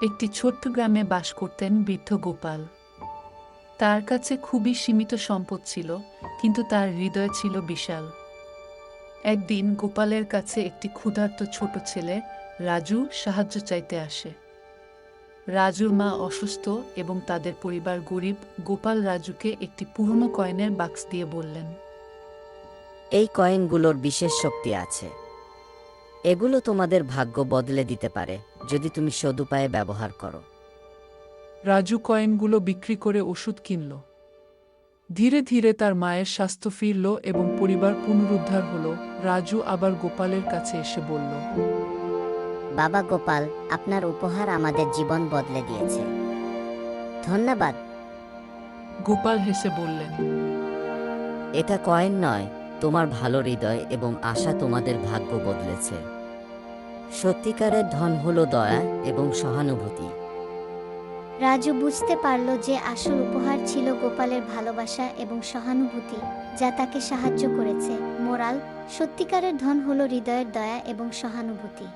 একটি ছোট্ট গ্রামে বাস করতেন বৃদ্ধ গোপাল। তার কাছে খুবই সীমিত সম্পদ ছিল, কিন্তু তার হৃদয় ছিল বিশাল। একদিন গোপালের কাছে একটি ক্ষুধার্ত ছোট ছেলে রাজু সাহায্য চাইতে আসে। রাজুর মা অসুস্থ এবং তাদের পরিবার গরিব। গোপাল রাজুকে একটি পুরনো কয়েনের বাক্স দিয়ে বললেন, এই কয়েনগুলোর বিশেষ শক্তি আছে। এগুলো তোমাদের ভাগ্য বদলে দিতে পারে যদি তুমি সদুপায়ে ব্যবহার করো। রাজু কয়েনগুলো বিক্রি করে ওষুধ কিনল। ধীরে ধীরে তার মায়ের স্বাস্থ্য ফিরল এবং পরিবার পুনরুদ্ধার হলো। রাজু আবার গোপালের কাছে এসে বলল, বাবা গোপাল, আপনার উপহার আমাদের জীবন বদলে দিয়েছে। ধন্যবাদ। গোপাল হেসে বললেন, এটা কয়েন নয়, তোমার ভালো হৃদয় এবং আশা তোমাদের ভাগ্য বদলেছে। সত্যিকারের ধন হলো দয়া এবং সহানুভূতি। রাজু বুঝতে পারল যে আসল উপহার ছিল গোপালের ভালোবাসা এবং সহানুভূতি, যা তাকে সাহায্য করেছে। মোরাল: সত্যিকারের ধন হলো হৃদয়ের দয়া এবং সহানুভূতি।